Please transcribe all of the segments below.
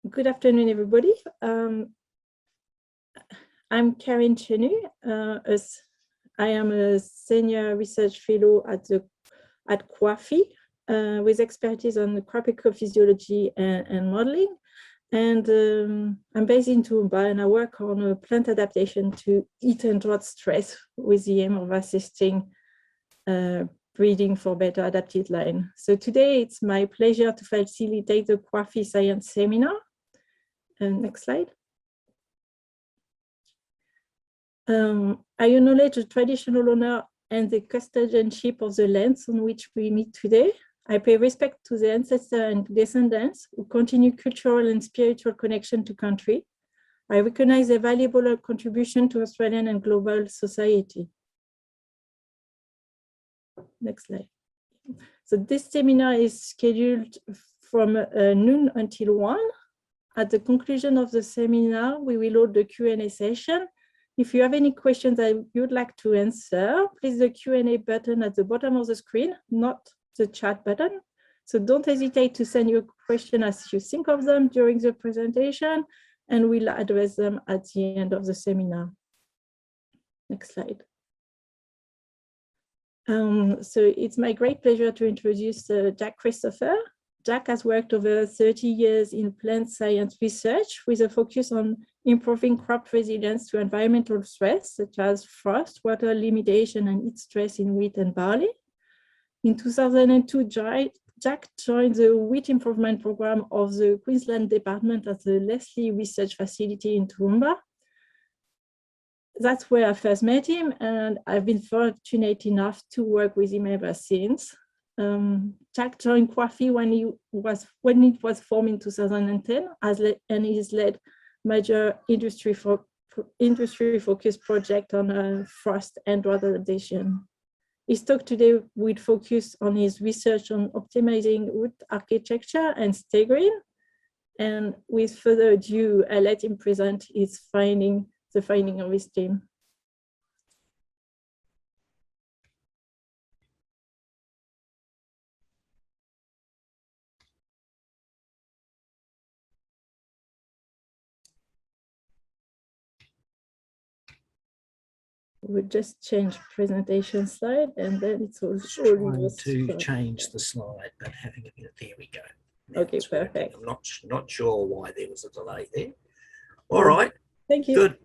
Good afternoon, everybody. I'm Karine Chenu. I am a senior research fellow at COAFI with expertise on crop ecophysiology and modeling. And I'm based in Toowoomba, and I work on plant adaptation to heat and drought stress with the aim of assisting breeding for better adapted line. So today it's my pleasure to facilitate the COAFI Science Seminar. Next slide. I acknowledge the traditional owner and the custodianship of the lands on which we meet today. I pay respect to the ancestors and descendants who continue cultural and spiritual connection to country. I recognize their valuable contribution to Australian and global society. Next slide. So this seminar is scheduled from noon until 1. At the conclusion of the seminar, we will hold the Q&A session. If you have any questions that you'd like to answer, please the Q&A button at the bottom of the screen, not the chat button. So don't hesitate to send your question as you think of them during the presentation, and we'll address them at the end of the seminar. Next slide. So it's my great pleasure to introduce Jack Christopher. Jack has worked over 30 years in plant science research with a focus on improving crop resilience to environmental stress, such as frost, water limitation, and heat stress in wheat and barley. In 2002, Jack joined the wheat improvement program of the Queensland Department at the Leslie Research Facility in Toowoomba. That's where I first met him, and I've been fortunate enough to work with him ever since. Jack joined COAFI when it was formed in 2010, and he's led major industry-focused project on frost and drought adaptation. His talk today will focus on his research on optimizing root architecture and staging. And with further ado, I let him present the finding of his team. We'll just change presentation slide, and then it's all trying to change the slide, but having a bit. There we go. Now okay, perfect. I'm not sure why there was a delay there. All right. Thank you. Good.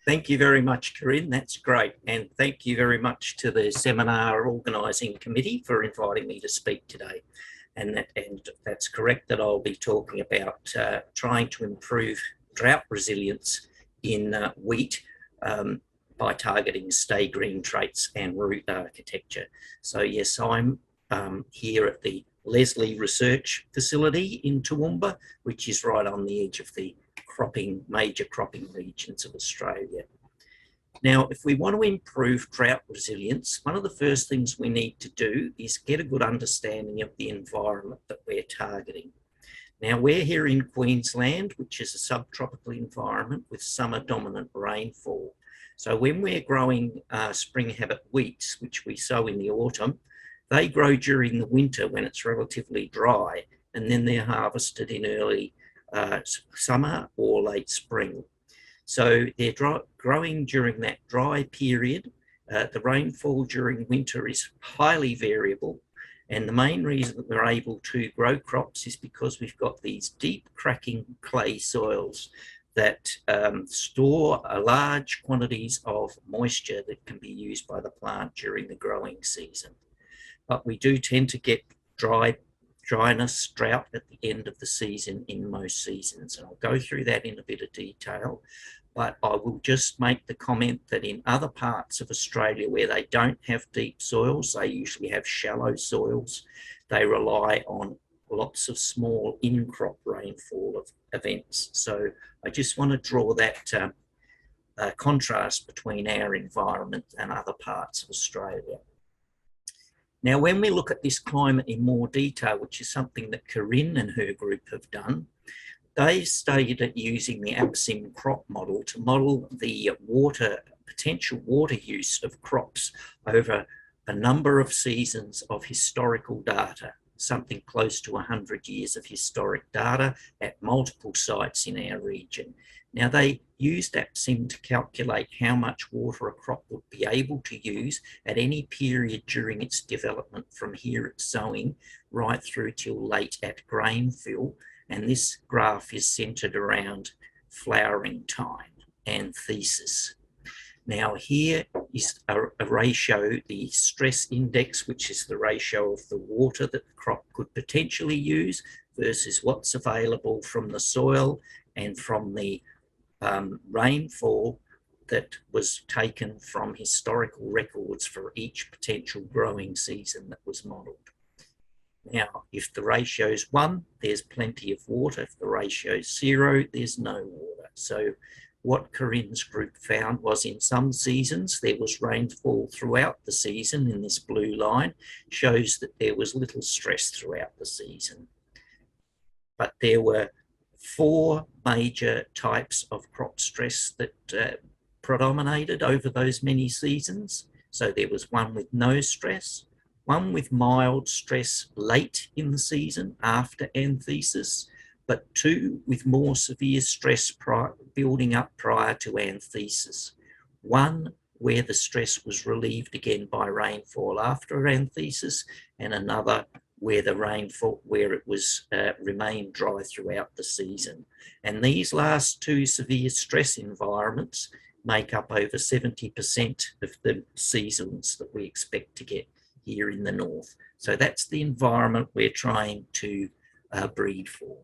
Thank you very much, Karine. That's great. And thank you very much to the seminar organising committee for inviting me to speak today. And that's correct that I'll be talking about trying to improve drought resilience in wheat by targeting stay green traits and root architecture. So yes, I'm here at the Leslie Research Facility in Toowoomba, which is right on the edge of the major cropping regions of Australia. Now, if we want to improve drought resilience, one of the first things we need to do is get a good understanding of the environment that we're targeting. Now, we're here in Queensland, which is a subtropical environment with summer dominant rainfall. So when we're growing spring habit wheats, which we sow in the autumn, they grow during the winter when it's relatively dry, and then they're harvested in early summer or late spring. So they're growing during that dry period. The rainfall during winter is highly variable, and the main reason that we're able to grow crops is because we've got these deep cracking clay soils that store large quantities of moisture that can be used by the plant during the growing season. But we do tend to get dryness, drought at the end of the season in most seasons. And I'll go through that in a bit of detail, but I will just make the comment that in other parts of Australia where they don't have deep soils, they usually have shallow soils, they rely on lots of small in-crop rainfall of events. So I just want to draw that contrast between our environment and other parts of Australia. Now, when we look at this climate in more detail, which is something that Karine and her group have done, they studied it using the APSIM crop model to model the potential water use of crops over a number of seasons of historical data. something close to 100 years of historic data at multiple sites in our region. Now, they used APSIM to calculate how much water a crop would be able to use at any period during its development from here at sowing right through till late at grain fill. And this graph is centered around flowering time and thesis. Now, here is a ratio, the stress index, which is the ratio of the water that the crop could potentially use versus what's available from the soil and from the rainfall that was taken from historical records for each potential growing season that was modelled. Now, if the ratio is 1, there's plenty of water. If the ratio is 0, there's no water. So what Corinne's group found was in some seasons there was rainfall throughout the season, in this blue line, shows that there was little stress throughout the season. But there were 4 major types of crop stress that predominated over those many seasons. So there was one with no stress, one with mild stress late in the season after anthesis, but 2 with more severe stress building up prior to anthesis. One where the stress was relieved again by rainfall after anthesis, and another where the rainfall, where it was remained dry throughout the season. And these last 2 severe stress environments make up over 70% of the seasons that we expect to get here in the north. So that's the environment we're trying to breed for.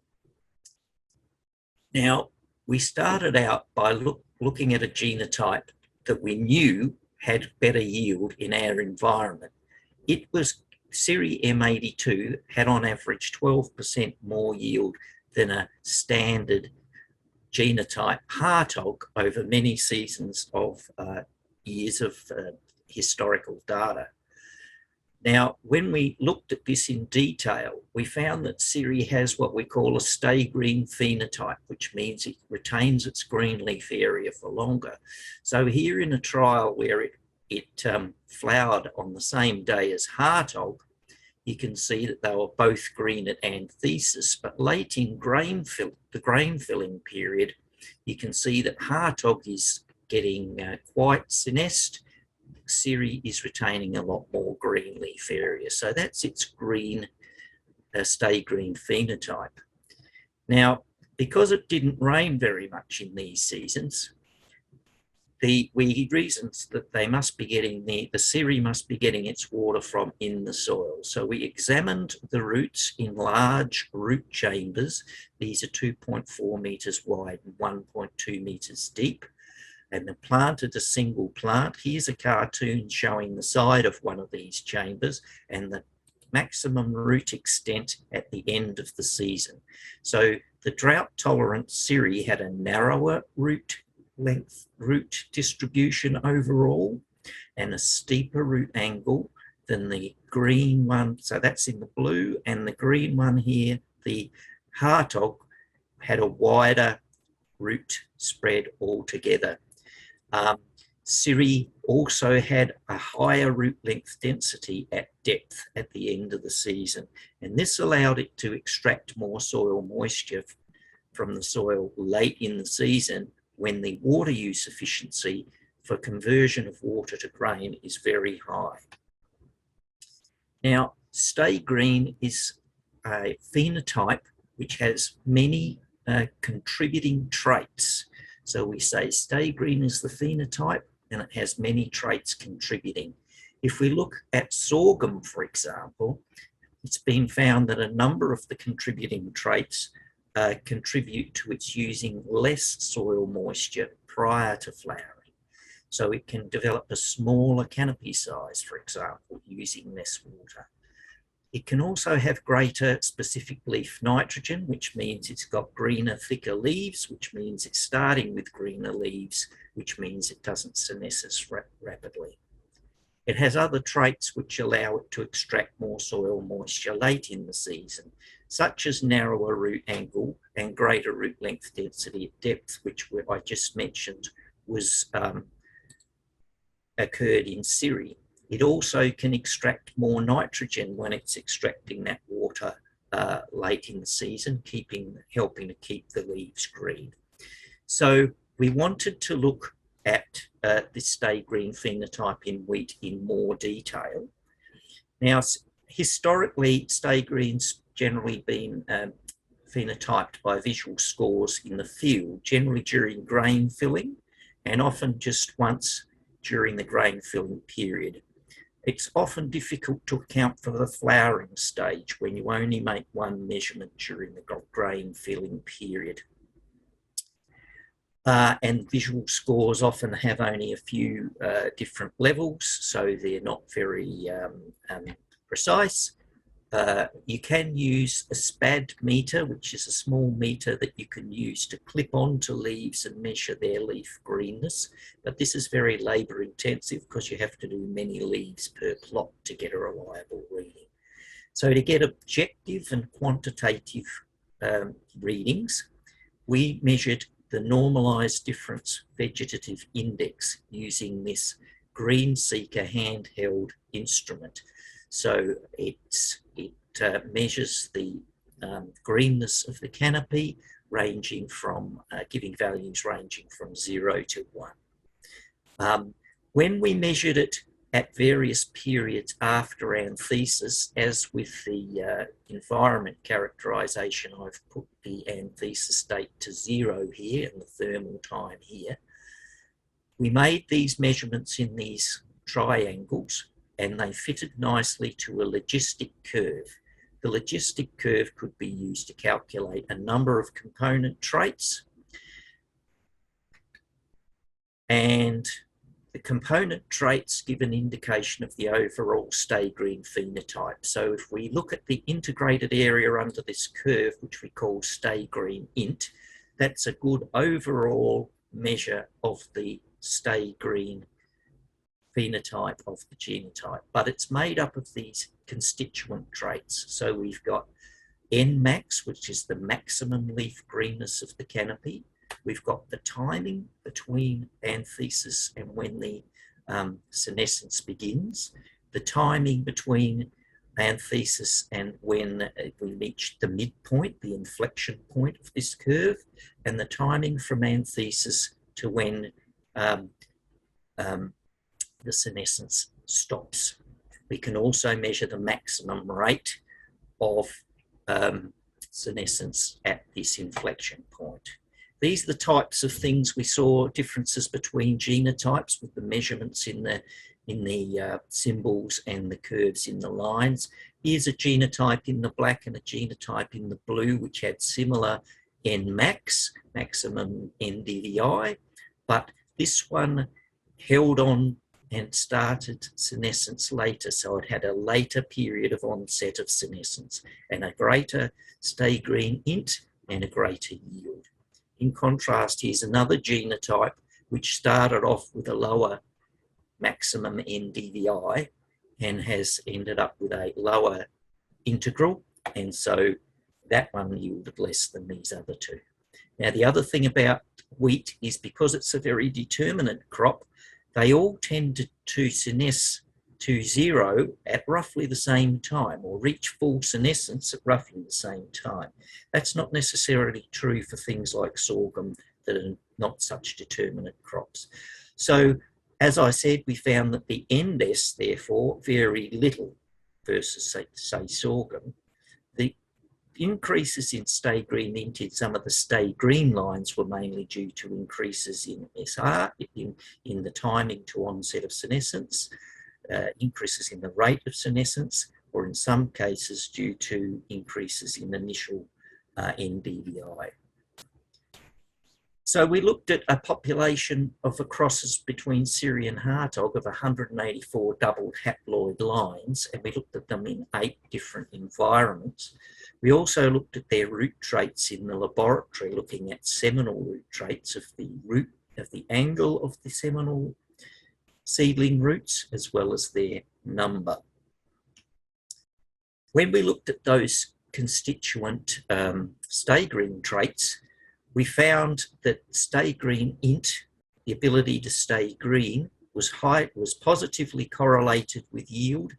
Now, we started out by looking at a genotype that we knew had better yield in our environment. It was Siri M82 had on average 12% more yield than a standard genotype Hartog over many seasons of years of historical data. Now, when we looked at this in detail, we found that Siri has what we call a stay green phenotype, which means it retains its green leaf area for longer. So here in a trial where it flowered on the same day as Hartog, you can see that they were both green at anthesis, but late in the grain filling period, you can see that Hartog is getting quite senesced. Siri is retaining a lot more green leaf area. So that's its green, stay green phenotype. Now, because it didn't rain very much in these seasons, we reasoned that they must be getting the Siri must be getting its water from in the soil. So we examined the roots in large root chambers. These are 2.4 meters wide and 1.2 meters deep. And they planted a single plant. Here's a cartoon showing the side of one of these chambers and the maximum root extent at the end of the season. So the drought-tolerant Siri had a narrower root length, root distribution overall, and a steeper root angle than the green one. So that's in the blue, and the green one here, the Hartog, had a wider root spread altogether. Siri also had a higher root length density at depth at the end of the season, and this allowed it to extract more soil moisture from the soil late in the season when the water use efficiency for conversion of water to grain is very high. Now, stay green is a phenotype which has many contributing traits. So we say stay green is the phenotype, and it has many traits contributing. If we look at sorghum, for example, it's been found that a number of the contributing traits contribute to its using less soil moisture prior to flowering. So it can develop a smaller canopy size, for example, using less water. It can also have greater specific leaf nitrogen, which means it's got greener, thicker leaves, which means it's starting with greener leaves, which means it doesn't senesce rapidly. It has other traits which allow it to extract more soil moisture late in the season, such as narrower root angle and greater root length density at depth, which I just mentioned was occurred in Siri. It also can extract more nitrogen when it's extracting that water late in the season, helping to keep the leaves green. So we wanted to look at this stay green phenotype in wheat in more detail. Now, historically, stay green's generally been phenotyped by visual scores in the field, generally during grain filling and often just once during the grain filling period. It's often difficult to account for the flowering stage when you only make one measurement during the grain filling period. And visual scores often have only a few different levels, so they're not very precise. You can use a SPAD meter, which is a small meter that you can use to clip onto leaves and measure their leaf greenness. But this is very labour intensive because you have to do many leaves per plot to get a reliable reading. So to get objective and quantitative readings, we measured the normalised difference vegetative index using this Green Seeker handheld instrument. So it measures the greenness of the canopy, ranging from giving values ranging from 0 to 1. When we measured it at various periods after anthesis, as with the environment characterisation, I've put the anthesis state to 0 here and the thermal time here. We made these measurements in these triangles and they fitted nicely to a logistic curve. The logistic curve could be used to calculate a number of component traits, and the component traits give an indication of the overall stay green phenotype. So if we look at the integrated area under this curve, which we call stay green int, that's a good overall measure of the stay green phenotype of the genotype, but it's made up of these constituent traits. So we've got Nmax, which is the maximum leaf greenness of the canopy. We've got the timing between anthesis and when the senescence begins, the timing between anthesis and when we reach the midpoint, the inflection point of this curve, and the timing from anthesis to when the senescence stops. We can also measure the maximum rate of senescence at this inflection point. These are the types of things we saw differences between genotypes with the measurements in the symbols and the curves in the lines. Here's a genotype in the black and a genotype in the blue, which had similar Nmax, maximum NDVI, but this one held on and started senescence later, so it had a later period of onset of senescence and a greater stay green int and a greater yield. In contrast, here's another genotype which started off with a lower maximum NDVI and has ended up with a lower integral, and so that one yielded less than these other two. Now, the other thing about wheat is because it's a very determinate crop, they all tend to senesce to 0 at roughly the same time, or reach full senescence at roughly the same time. That's not necessarily true for things like sorghum that are not such determinate crops. So, as I said, we found that the NDES, therefore, vary little versus, say sorghum. The increases in stay green int in some of the stay green lines were mainly due to increases in SR, in the timing to onset of senescence, increases in the rate of senescence, or in some cases due to increases in initial NDVI. So we looked at a population of crosses between Syrian Hartog of 184 doubled haploid lines, and we looked at them in 8 different environments. We also looked at their root traits in the laboratory, looking at seminal root traits of the angle of the seminal seedling roots, as well as their number. When we looked at those constituent stay green traits, we found that stay green int, the ability to stay green, was positively correlated with yield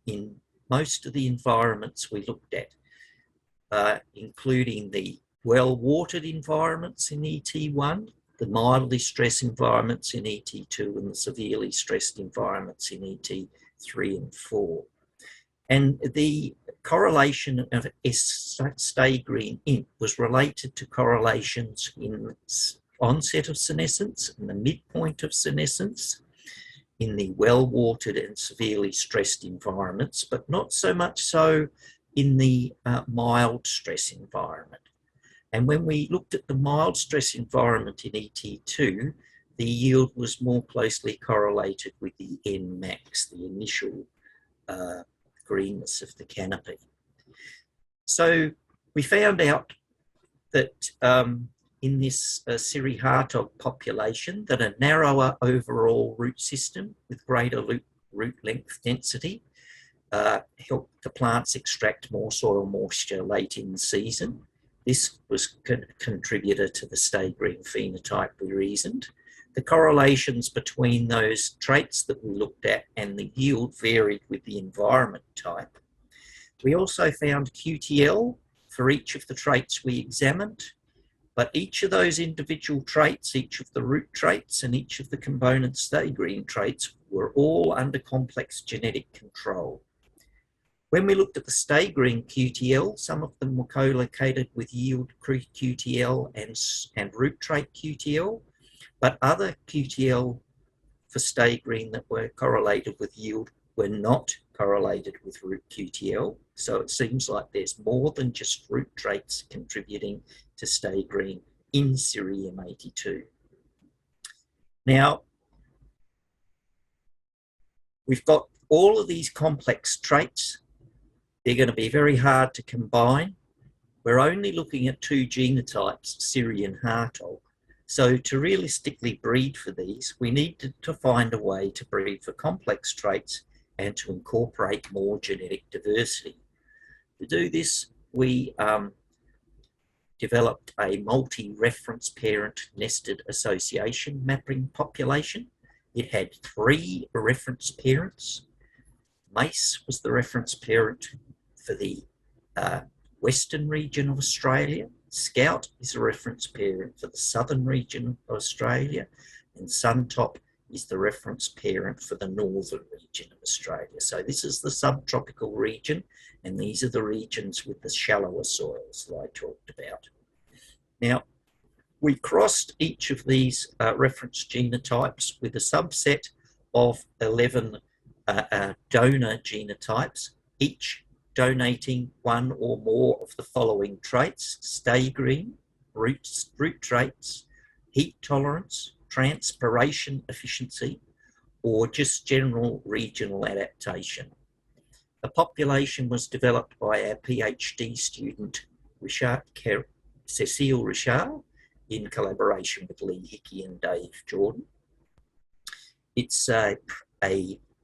in most of the environments we looked at, including the well-watered environments in ET1, the mildly stressed environments in ET2, and the severely stressed environments in ET3 and 4. And the correlation of stay green int was related to correlations in onset of senescence and the midpoint of senescence in the well-watered and severely stressed environments, but not so much so in the mild stress environment. And when we looked at the mild stress environment in ET2, the yield was more closely correlated with the Nmax, the initial greenness of the canopy. So we found out that in this Siri-Hartog population, that a narrower overall root system with greater root length density helped the plants extract more soil moisture late in the season. This was a contributor to the stay green phenotype, we reasoned. The correlations between those traits that we looked at and the yield varied with the environment type. We also found QTL for each of the traits we examined, but each of those individual traits, each of the root traits and each of the component stay green traits were all under complex genetic control. When we looked at the stay green QTL, some of them were co-located with yield QTL and root trait QTL, but other QTL for stay green that were correlated with yield were not correlated with root QTL. So it seems like there's more than just root traits contributing to stay green in Siri M82. Now, we've got all of these complex traits. They're going to be very hard to combine. We're only looking at two genotypes, Siri and Hartog. So to realistically breed for these, we need to find a way to breed for complex traits and to incorporate more genetic diversity. To do this, we developed a multi-reference parent nested association mapping population. It had 3 reference parents. Mace was the reference parent for the western region of Australia. Scout is a reference parent for the southern region of Australia, and Suntop is the reference parent for the northern region of Australia. So this is the subtropical region, and these are the regions with the shallower soils that I talked about. Now, we crossed each of these reference genotypes with a subset of 11 donor genotypes, each donating one or more of the following traits: stay green, root traits, heat tolerance, transpiration efficiency, or just general regional adaptation. The population was developed by our PhD student, Cecile Richard, in collaboration with Lee Hickey and Dave Jordan. It's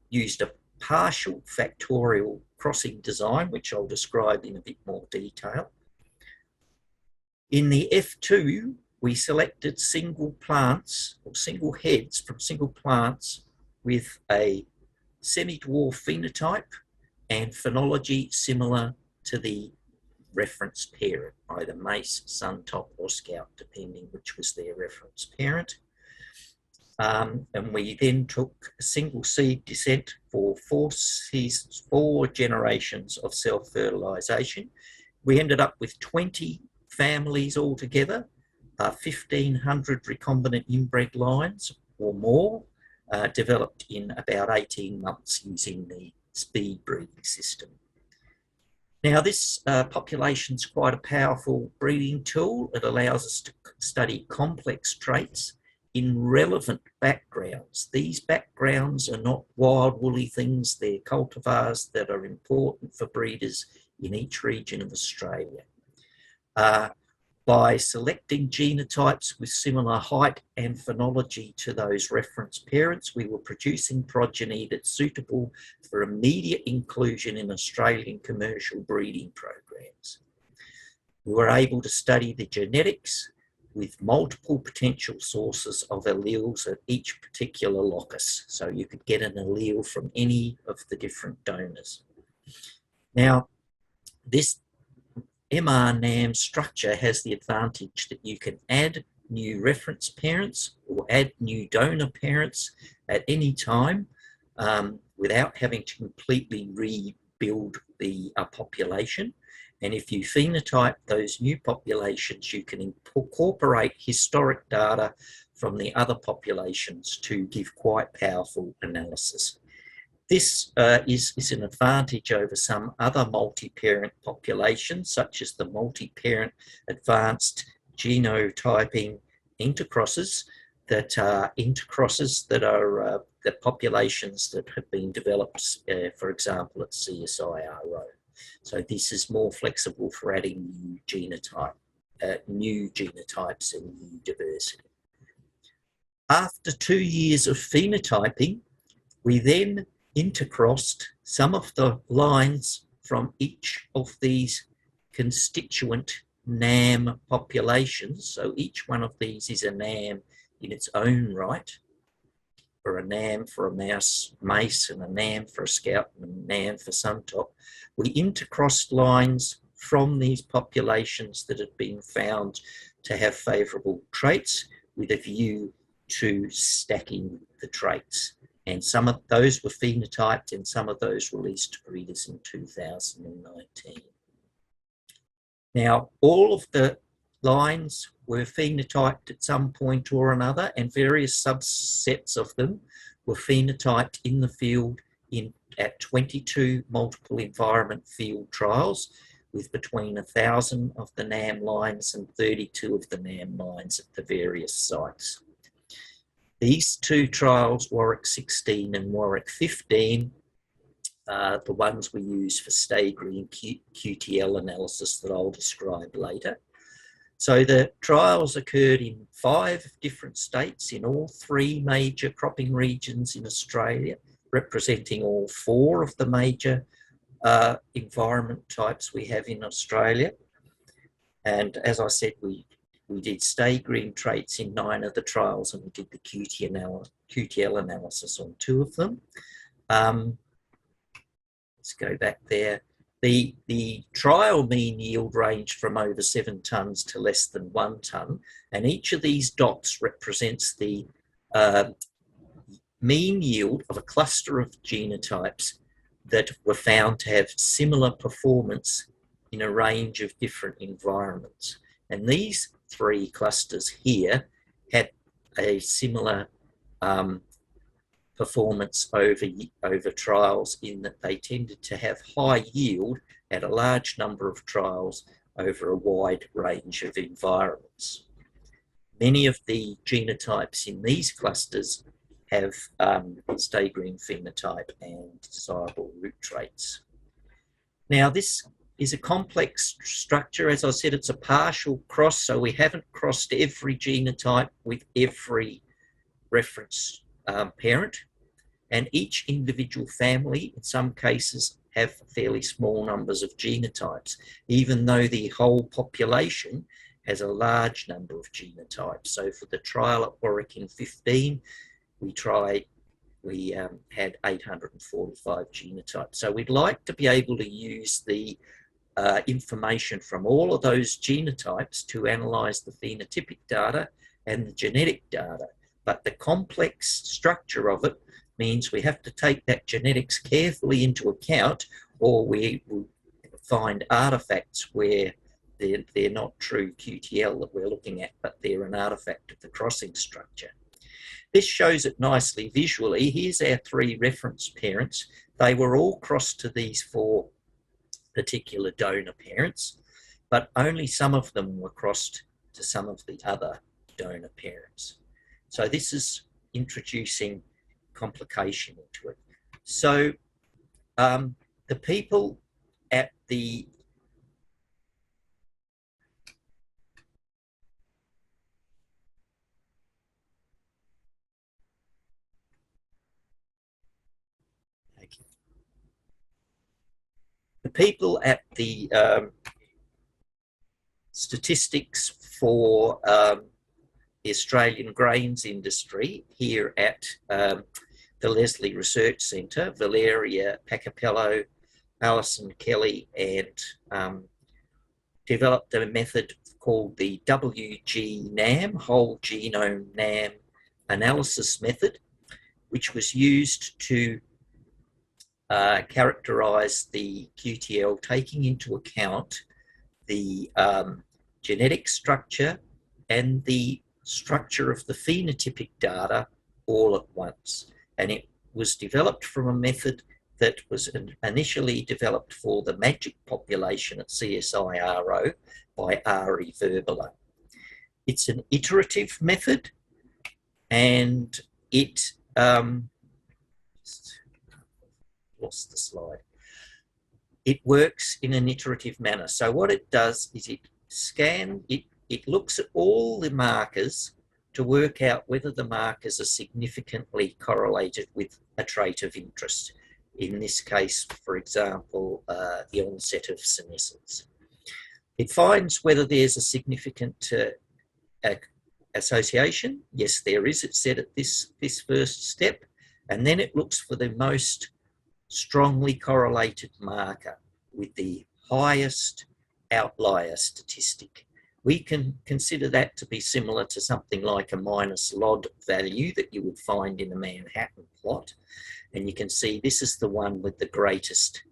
used a partial factorial crossing design, which I'll describe in a bit more detail. In the F2, we selected single plants or single heads from single plants with a semi-dwarf phenotype and phenology similar to the reference parent, either Mace, Suntop, or Scout, depending which was their reference parent. And we then took a single seed descent for 4 generations of self-fertilisation. We ended up with 20 families altogether, 1,500 recombinant inbred lines or more, developed in about 18 months using the speed breeding system. Now, this population is quite a powerful breeding tool. It allows us to study complex traits in relevant backgrounds. These backgrounds are not wild woolly things, they're cultivars that are important for breeders in each region of Australia. By selecting genotypes with similar height and phenology to those reference parents, we were producing progeny that's suitable for immediate inclusion in Australian commercial breeding programs. We were able to study the genetics with multiple potential sources of alleles at each particular locus. So you could get an allele from any of the different donors. Now, this mRNAM structure has the advantage that you can add new reference parents or add new donor parents at any time without having to completely rebuild the population. And if you phenotype those new populations, you can incorporate historic data from the other populations to give quite powerful analysis. This is an advantage over some other multi-parent populations, such as the multi-parent advanced genotyping intercrosses that are the populations that have been developed, for example, at CSIRO. So this is more flexible for adding new genotypes and new diversity. After 2 years of phenotyping, we then intercrossed some of the lines from each of these constituent NAM populations. So each one of these is a NAM in its own right, or a NAM for a mace, and a NAM for a scout, and a NAM for suntop. We intercrossed lines from these populations that had been found to have favourable traits with a view to stacking the traits. And some of those were phenotyped and some of those released to breeders in 2019. Now, all of the lines were phenotyped at some point or another, and various subsets of them were phenotyped in the field at 22 multiple environment field trials, with between 1,000 of the NAM lines and 32 of the NAM lines at the various sites. These two trials, Warwick 16 and Warwick 15, the ones we use for Stegri QTL analysis that I'll describe later. So the trials occurred in 5 different states in all 3 major cropping regions in Australia, representing all 4 of the major environment types we have in Australia. And as I said, we did stay green traits in 9 of the trials, and we did the QTL analysis on 2 of them. Let's go back there. The trial mean yield ranged from over 7 tonnes to less than 1 tonne, and each of these dots represents the mean yield of a cluster of genotypes that were found to have similar performance in a range of different environments. And these 3 clusters here had a similar performance over trials, in that they tended to have high yield at a large number of trials over a wide range of environments. Many of the genotypes in these clusters have stay green phenotype and desirable root traits. Now, this is a complex structure. As I said, it's a partial cross, so we haven't crossed every genotype with every reference parent, and each individual family, in some cases, have fairly small numbers of genotypes, even though the whole population has a large number of genotypes. So for the trial at Warwick in 15, we had 845 genotypes. So we'd like to be able to use the information from all of those genotypes to analyse the phenotypic data and the genetic data. But the complex structure of it means we have to take that genetics carefully into account, or we will find artefacts where they're not true QTL that we're looking at, but they're an artefact of the crossing structure. This shows it nicely visually. Here's our 3 reference parents. They were all crossed to these 4 particular donor parents, but only some of them were crossed to some of the other donor parents. So this is introducing complication into it. So the people at the people at the statistics for the Australian grains industry here at the Leslie Research Centre. Valeria Pacapello, Alison Kelly, and developed a method called the WGNAM, Whole Genome NAM Analysis Method, which was used to characterise the QTL, taking into account the genetic structure and the structure of the phenotypic data all at once. And it was developed from a method that was initially developed for the magic population at CSIRO by Ari Verbala. It's an iterative method, and it lost the slide. It works in an iterative manner. So what it does is it looks at all the markers to work out whether the markers are significantly correlated with a trait of interest. In this case, for example, the onset of senescence. It finds whether there's a significant association. Yes, there is, it's said at this first step. And then it looks for the most strongly correlated marker with the highest outlier statistic. We can consider that to be similar to something like a minus log value that you would find in a Manhattan plot. And you can see this is the one with the greatest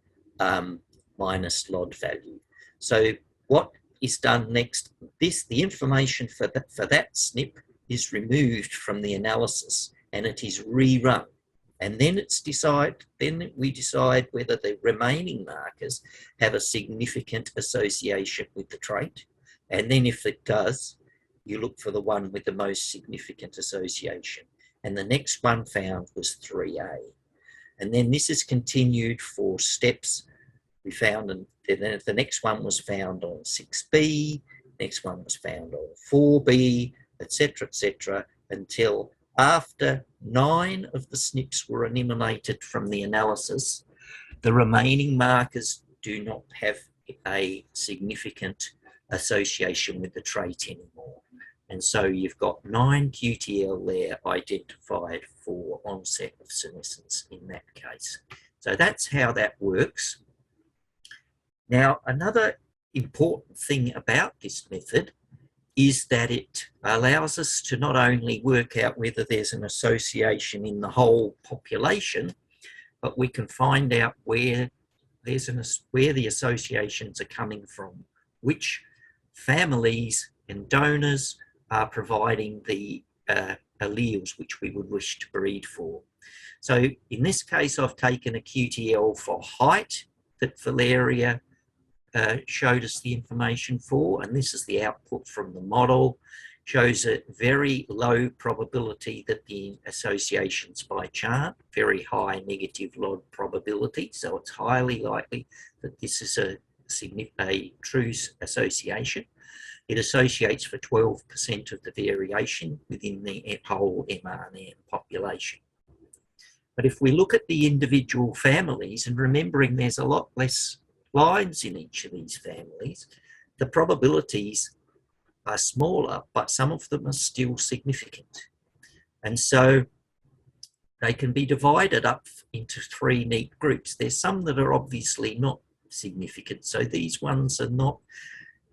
minus log value. So what is done next, the information for that SNP is removed from the analysis and it is rerun. And then we decide whether the remaining markers have a significant association with the trait. And then if it does, you look for the one with the most significant association. And the next one found was 3A. And then this is continued for steps. We found, and then the next one was found on 6B, next one was found on 4B, etc., until after 9 of the SNPs were eliminated from the analysis, the remaining markers do not have a significant association with the trait anymore. And so you've got 9 QTL there identified for onset of senescence in that case. So that's how that works. Now, another important thing about this method is that it allows us to not only work out whether there's an association in the whole population, but we can find out where the associations are coming from, which families and donors are providing the alleles which we would wish to breed for. So in this case, I've taken a QTL for height that Valeria showed us the information for, and this is the output from the model. Shows a very low probability that the associations by chance, very high negative log probability, so it's highly likely that this is a true association. It associates for 12% of the variation within the whole mRNA population. But if we look at the individual families, and remembering there's a lot less lines in each of these families, the probabilities are smaller, but some of them are still significant. And so they can be divided up into 3 neat groups. There's some that are obviously not significant. So these ones are not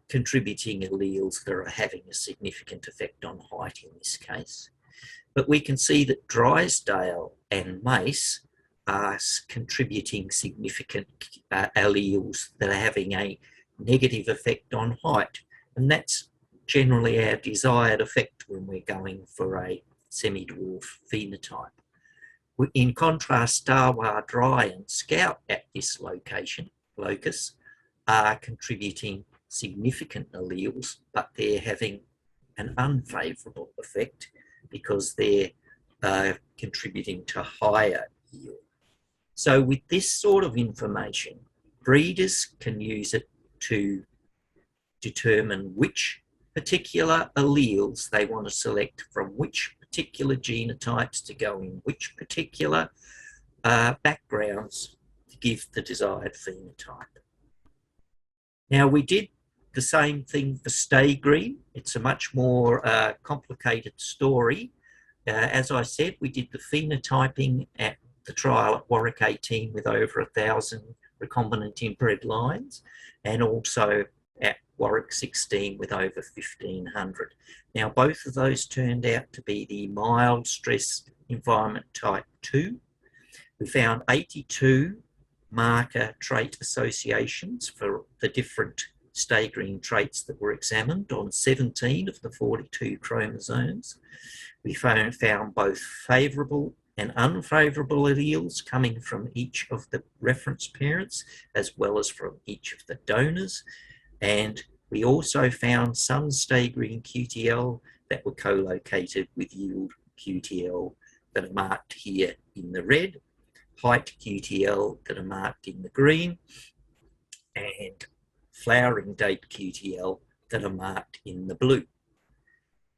contributing alleles that are having a significant effect on height in this case. But we can see that Drysdale and Mace are contributing significant alleles that are having a negative effect on height. And that's generally our desired effect when we're going for a semi-dwarf phenotype. In contrast, Starwar, Dry and Scout at this locus are contributing significant alleles, but they're having an unfavourable effect because they're contributing to higher yield. So with this sort of information, breeders can use it to determine which particular alleles they want to select from which particular genotypes to go in which particular backgrounds to give the desired phenotype. Now, we did the same thing for stay green. It's a much more complicated story. As I said, we did the phenotyping at the trial at Warwick 18 with over 1,000 recombinant inbred lines, and also at Warwick 16 with over 1,500. Now, both of those turned out to be the mild stress environment type 2. We found 82 marker trait associations for the different stay green traits that were examined on 17 of the 42 chromosomes. We found both favourable and unfavourable alleles coming from each of the reference parents, as well as from each of the donors. And we also found some stay green QTL that were co-located with yield QTL that are marked here in the red, height QTL that are marked in the green, and flowering date QTL that are marked in the blue.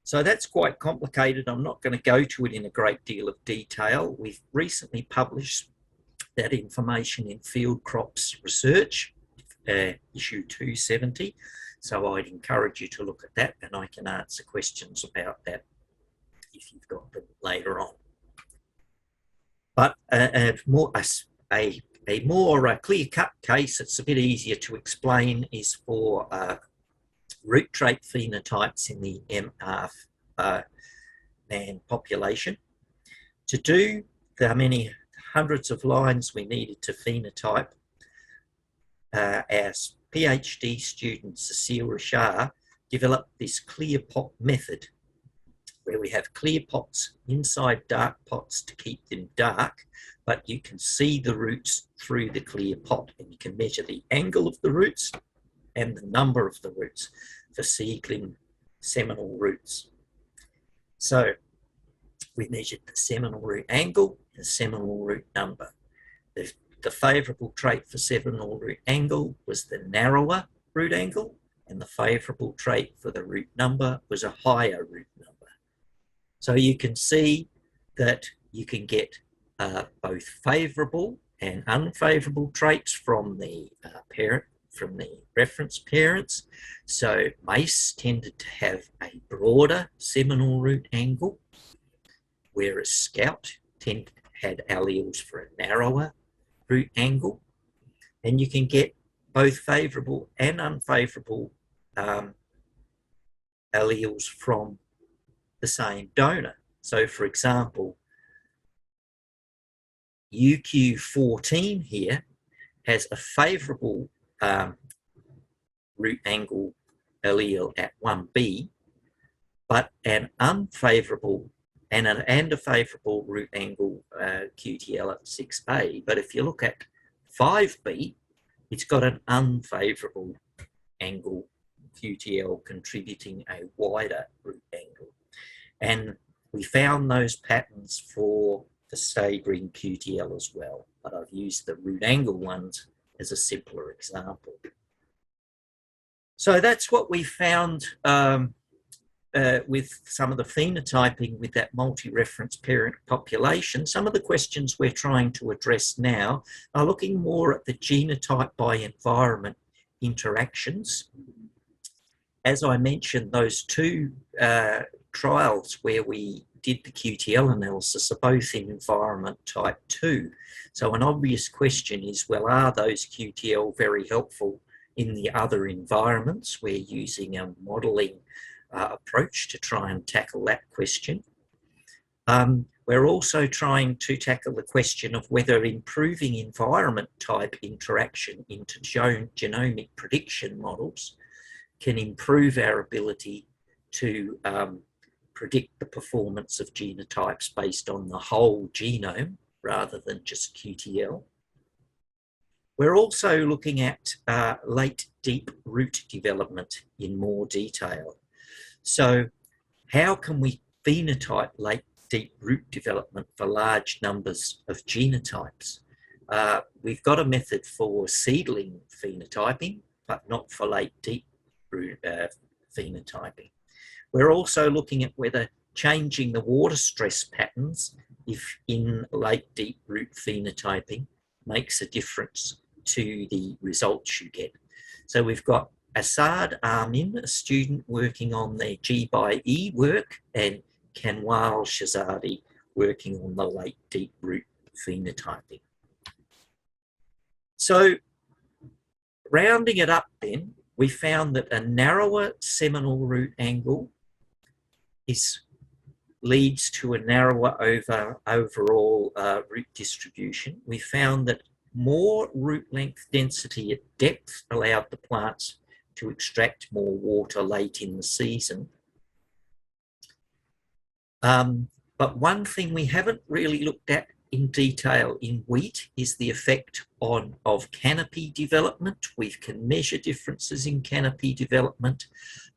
So that's quite complicated. I'm not going to go to it in a great deal of detail. We've recently published that information in Field Crops Research, issue 270. So I'd encourage you to look at that, and I can answer questions about that if you've got them later on. But a more clear-cut case that's a bit easier to explain is for root trait phenotypes in the MR man population. To do the many hundreds of lines we needed to phenotype, our PhD student Cecile Richard developed this clear pot method, where we have clear pots inside dark pots to keep them dark, but you can see the roots through the clear pot, and you can measure the angle of the roots and the number of the roots for seedling seminal roots. So we measured the seminal root angle and the seminal root number. The favourable trait for seminal root angle was the narrower root angle, and the favourable trait for the root number was a higher root number. So you can see that you can get both favourable and unfavourable traits from the reference parents. So maize tended to have a broader seminal root angle, whereas scout had alleles for a narrower root angle. And you can get both favourable and unfavourable alleles from the same donor. So for example, UQ14 here has a favourable root angle allele at 1B, but an unfavourable and a favourable root angle QTL at 6A. But if you look at 5B, it's got an unfavourable angle QTL contributing a wider root angle. And we found those patterns for the stay green QTL as well, but I've used the root angle ones as a simpler example. So that's what we found with some of the phenotyping with that multi-reference parent population. Some of the questions we're trying to address now are looking more at the genotype by environment interactions. As I mentioned, those two trials where we did the QTL analysis are both in environment type 2. So an obvious question is, well, are those QTL very helpful in the other environments? We're using a modelling approach to try and tackle that question. We're also trying to tackle the question of whether improving environment type interaction into genomic prediction models can improve our ability to predict the performance of genotypes based on the whole genome rather than just QTL. We're also looking at late deep root development in more detail. So how can we phenotype late deep root development for large numbers of genotypes? We've got a method for seedling phenotyping, but not for late deep root phenotyping. We're also looking at whether changing the water stress patterns if in late deep root phenotyping makes a difference to the results you get. So we've got Assad Amin, a student working on their G by E work, and Kanwal Shahzadi, working on the late deep root phenotyping. So, rounding it up then, we found that a narrower seminal root angle leads to a narrower overall root distribution. We found that more root length density at depth allowed the plants to extract more water late in the season. But one thing we haven't really looked at in detail in wheat is the effect of canopy development. We can measure differences in canopy development,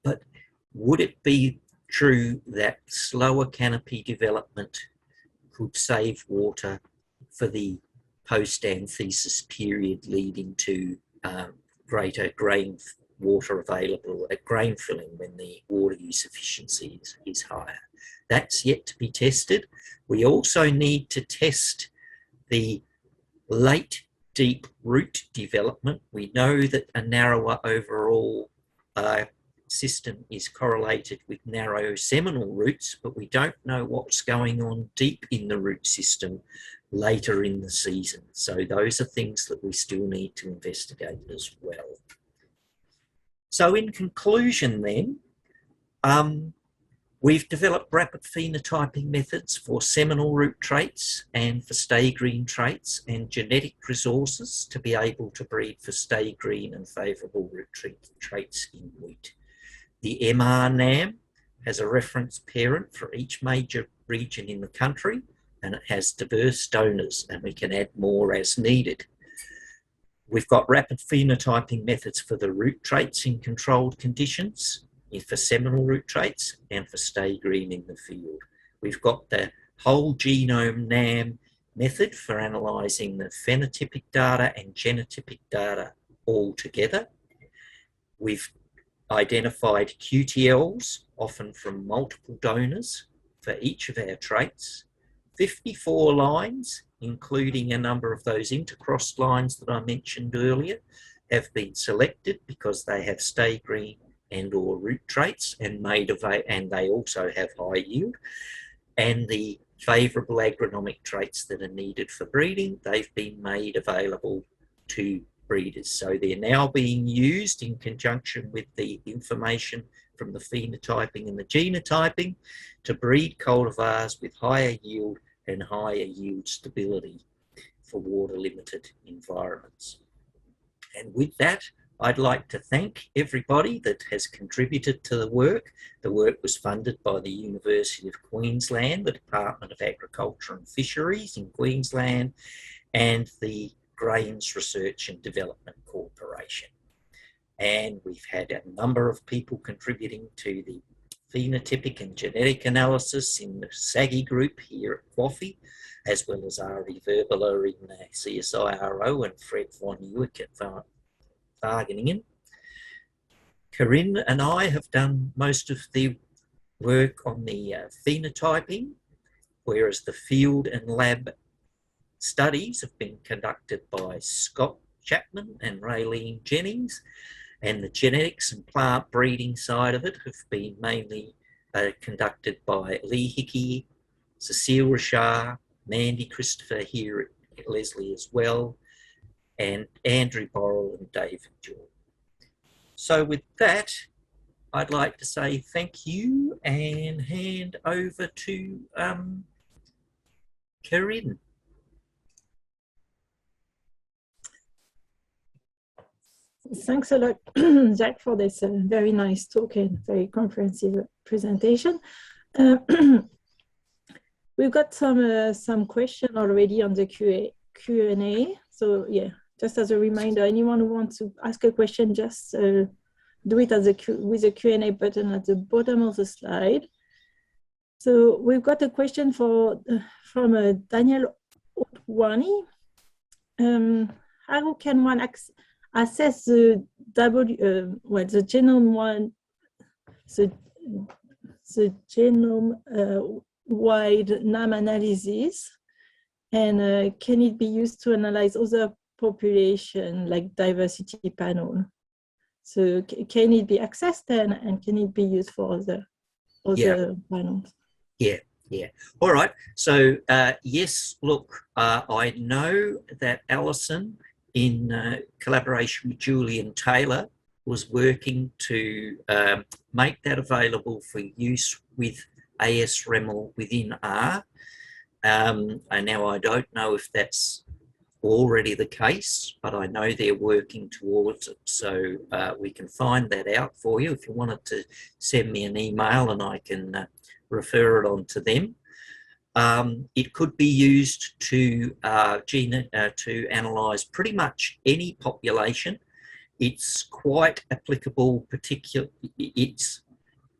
but would it be true that slower canopy development could save water for the post-anthesis period, leading to greater grain water available at grain filling when the water use efficiency is higher? That's yet to be tested. We also need to test the late deep root development. We know that a narrower overall system is correlated with narrow seminal roots, but we don't know what's going on deep in the root system later in the season. So those are things that we still need to investigate as well. So in conclusion then, we've developed rapid phenotyping methods for seminal root traits and for stay green traits, and genetic resources to be able to breed for stay green and favourable root traits in wheat. The WGNAM has a reference parent for each major region in the country, and it has diverse donors, and we can add more as needed. We've got rapid phenotyping methods for the root traits in controlled conditions, for seminal root traits, and for stay green in the field. We've got the whole genome NAM method for analysing the phenotypic data and genotypic data all together. We've identified QTLs, often from multiple donors, for each of our traits. 54 lines, including a number of those intercrossed lines that I mentioned earlier, have been selected because they have stay green and or root traits, and they also have high yield. And the favourable agronomic traits that are needed for breeding, they've been made available to breeders. So they're now being used in conjunction with the information from the phenotyping and the genotyping to breed cultivars with higher yield and higher yield stability for water limited environments. And with that, I'd like to thank everybody that has contributed to the work. The work was funded by the University of Queensland, the Department of Agriculture and Fisheries in Queensland, and the Grains Research and Development Corporation. And we've had a number of people contributing to the phenotypic and genetic analysis in the SAGI group here at QAFI, as well as Ari Verbeler in the CSIRO and Fred von Ueck at Wageningen. Corinne and I have done most of the work on the phenotyping, whereas the field and lab studies have been conducted by Scott Chapman and Raylene Jennings, and the genetics and plant breeding side of it have been mainly conducted by Lee Hickey, Cecile Richard, Mandy Christopher here at Leslie as well, and Andrew Borrell and David Jordan. So with that, I'd like to say thank you and hand over to Corinne. Thanks a lot, Jack, for this very nice talk and very comprehensive presentation. We've got some questions already on the Q&A. So yeah, just as a reminder, anyone who wants to ask a question, just do it with the Q&A button at the bottom of the slide. So we've got a question from Daniel Otwani. How can one assess the the genome wide NAM analysis, and can it be used to analyze other population like diversity panel? So can it be accessed then, and can it be used for other panels? Yeah. All right. So yes, look, I know that Alison, in collaboration with Julian Taylor, was working to make that available for use with ASREML within R. And now I don't know if that's already the case, but I know they're working towards it. So we can find that out for you if you wanted to send me an email, and I can refer it on to them. It could be used to analyse pretty much any population. It's quite applicable,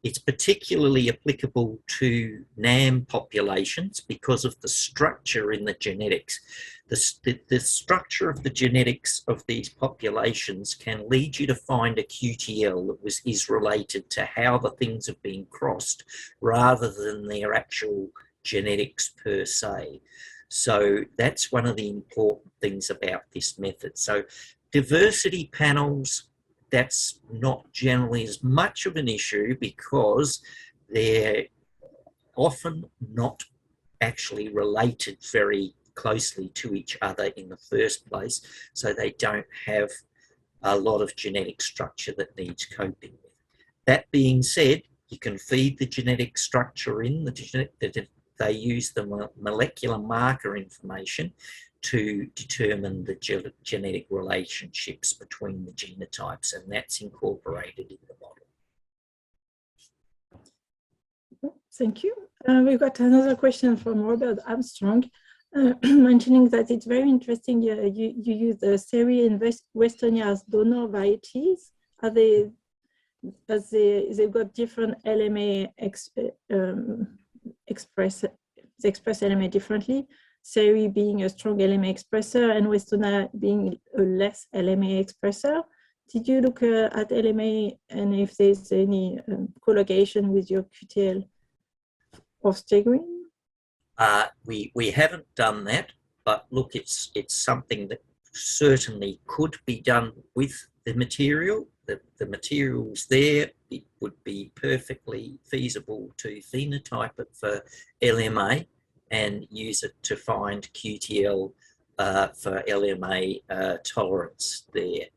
it's particularly applicable to NAM populations because of the structure in the genetics. The structure of the genetics of these populations can lead you to find a QTL that is related to how the things have been crossed rather than their actual genetics per se. So that's one of the important things about this method. So diversity panels, that's not generally as much of an issue because they're often not actually related very closely to each other in the first place, so they don't have a lot of genetic structure that needs coping with. That being said, you can feed the genetic structure in, they use the molecular marker information to determine the genetic relationships between the genotypes, and that's incorporated in the model. Thank you. We've got another question from Robert Armstrong, mentioning that it's very interesting. You use the Seri and Westonia as donor varieties. They've got different LMA express LMA differently. Seri being a strong LMA expressor and Westonia being a less LMA expressor. Did you look at LMA and if there's any correlation with your QTL of staggerine? We haven't done that, but look, it's something that certainly could be done with the material. The material's there. It would be perfectly feasible to phenotype it for LMA and use it to find QTL for LMA tolerance there.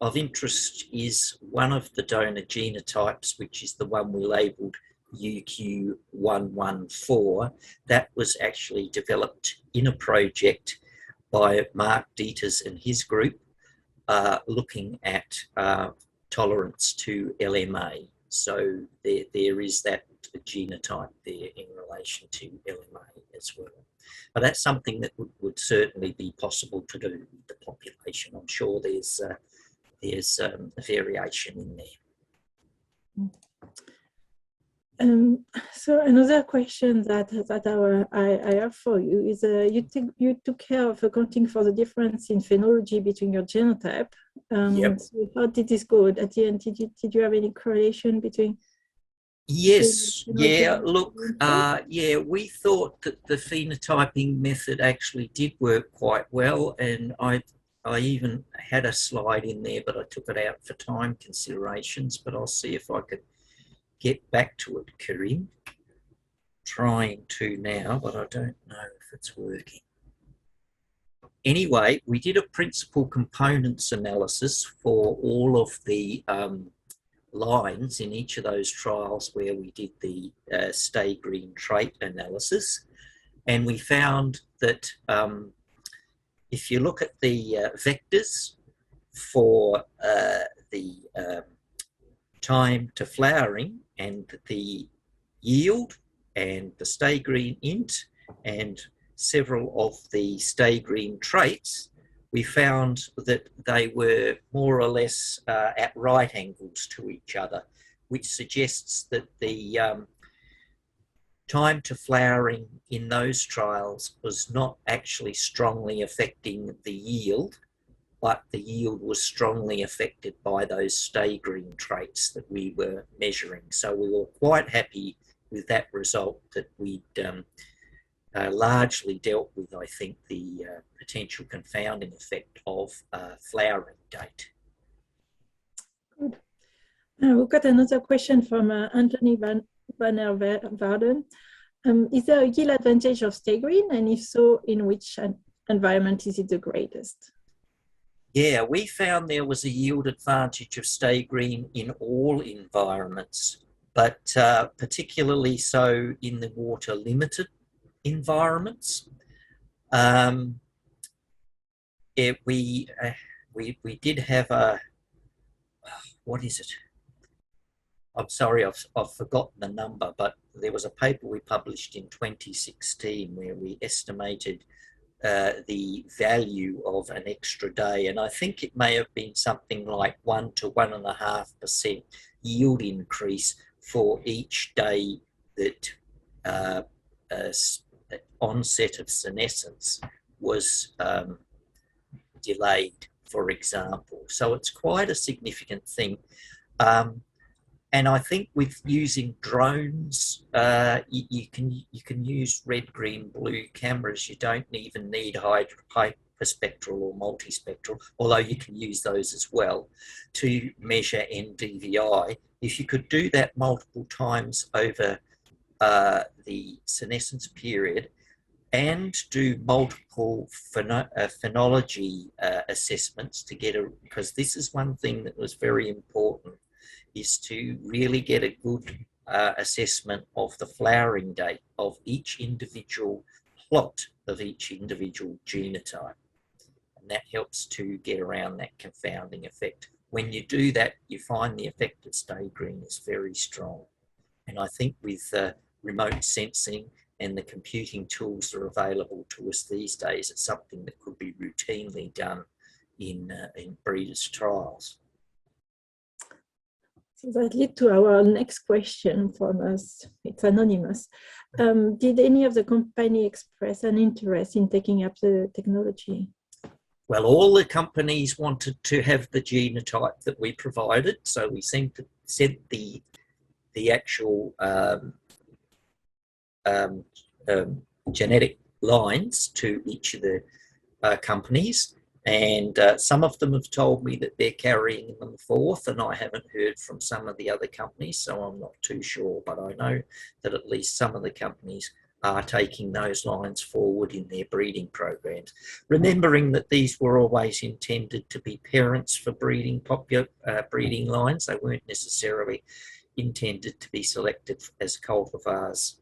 Of interest is one of the donor genotypes, which is the one we labelled UQ114. That was actually developed in a project by Mark Dieters and his group, looking at tolerance to LMA. So there is that genotype there in relation to LMA as well. But that's something that would certainly be possible to do with the population. I'm sure there's a variation in there. So another question that I have for you is you took care of accounting for the difference in phenology between your genotype. Yep. So how did this go at the end? Did you have any correlation between? Yes, yeah, look, yeah, we thought that the phenotyping method actually did work quite well, and I even had a slide in there, but I took it out for time considerations, but I'll see if I could get back to it, Corinne. Trying to now, but I don't know if it's working. Anyway, we did a principal components analysis for all of the lines in each of those trials where we did the stay green trait analysis, and we found that if you look at the vectors for the time to flowering and the yield and the stay green int and several of the stay green traits, we found that they were more or less at right angles to each other, which suggests that the time to flowering in those trials was not actually strongly affecting the yield, but the yield was strongly affected by those stay green traits that we were measuring. So we were quite happy with that result, that we'd largely dealt with, I think, the potential confounding effect of flowering date. We've got another question from Anthony Van Varden. Is there a yield advantage of stay green? And if so, in which environment is it the greatest? Yeah, we found there was a yield advantage of stay green in all environments, but particularly so in the water limited environments. We did have a, what is it? I'm sorry, I've forgotten the number, but there was a paper we published in 2016 where we estimated the value of an extra day, and I think it may have been something like 1 to 1.5% yield increase for each day that onset of senescence was delayed, for example. So it's quite a significant thing. And I think with using drones, you can use red, green, blue cameras. You don't even need hyperspectral or multispectral, although you can use those as well to measure NDVI. If you could do that multiple times over the senescence period and do multiple phenology assessments to get a, because this is one thing that was very important, is to really get a good assessment of the flowering date of each individual plot of each individual genotype. And that helps to get around that confounding effect. When you do that, you find the effect of stay green is very strong. And I think with remote sensing and the computing tools that are available to us these days, it's something that could be routinely done in breeders' trials. So that leads to our next question from us. It's anonymous. Did any of the company express an interest in taking up the technology? Well, all the companies wanted to have the genotype that we provided, so we sent the actual genetic lines to each of the companies. And some of them have told me that they're carrying them forth, and I haven't heard from some of the other companies, so I'm not too sure. But I know that at least some of the companies are taking those lines forward in their breeding programs, remembering that these were always intended to be parents for breeding lines. They weren't necessarily intended to be selected as cultivars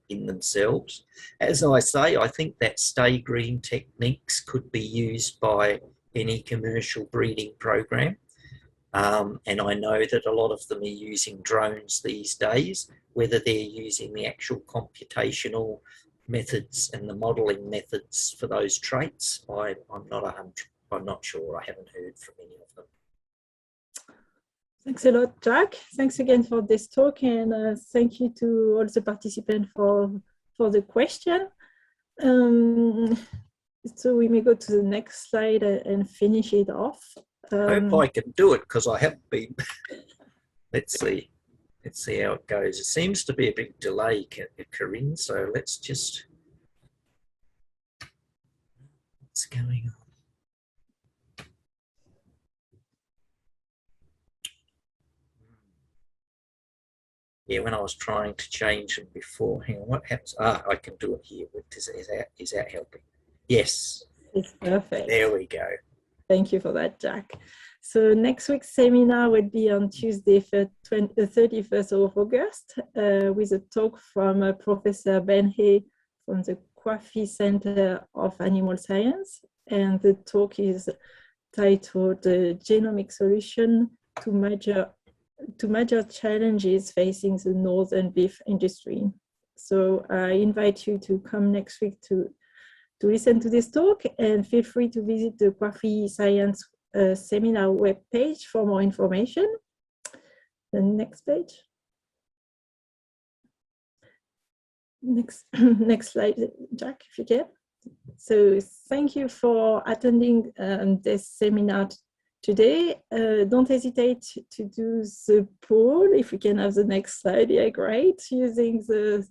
in themselves. As I say, I think that stay green techniques could be used by any commercial breeding program. And I know that a lot of them are using drones these days. Whether they're using the actual computational methods and the modelling methods for those traits, I'm not sure. I haven't heard from any of them. Thanks a lot, Jack. Thanks again for this talk, and thank you to all the participants for the question. So we may go to the next slide and finish it off. I hope I can do it because I haven't been. Let's see how it goes. It seems to be a big delay, Corinne. So let's just. What's going on? Yeah, when I was trying to change them before, hang on, what happens? I can do it here. Is that helping? Yes. It's perfect. There we go. Thank you for that, Jack. So next week's seminar will be on Tuesday, the 31st of August, with a talk from Professor Ben Hay from the Coffey Center of Animal Science. And the talk is titled The Genomic Solution to Major Challenges Facing the Northern Beef Industry. So I invite you to come next week to listen to this talk, and feel free to visit the Coffey Science seminar webpage for more information. The next page. Next slide, Jack, if you can. So thank you for attending this seminar today. Don't hesitate to do the poll. If we can have the next slide, yeah, great. Using the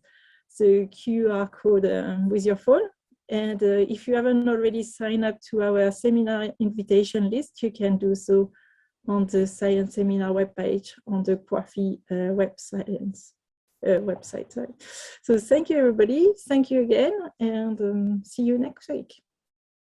QR code with your phone. And if you haven't already signed up to our seminar invitation list, you can do so on the Science Seminar webpage on the Coffee website. Sorry. So thank you, everybody. Thank you again, and see you next week.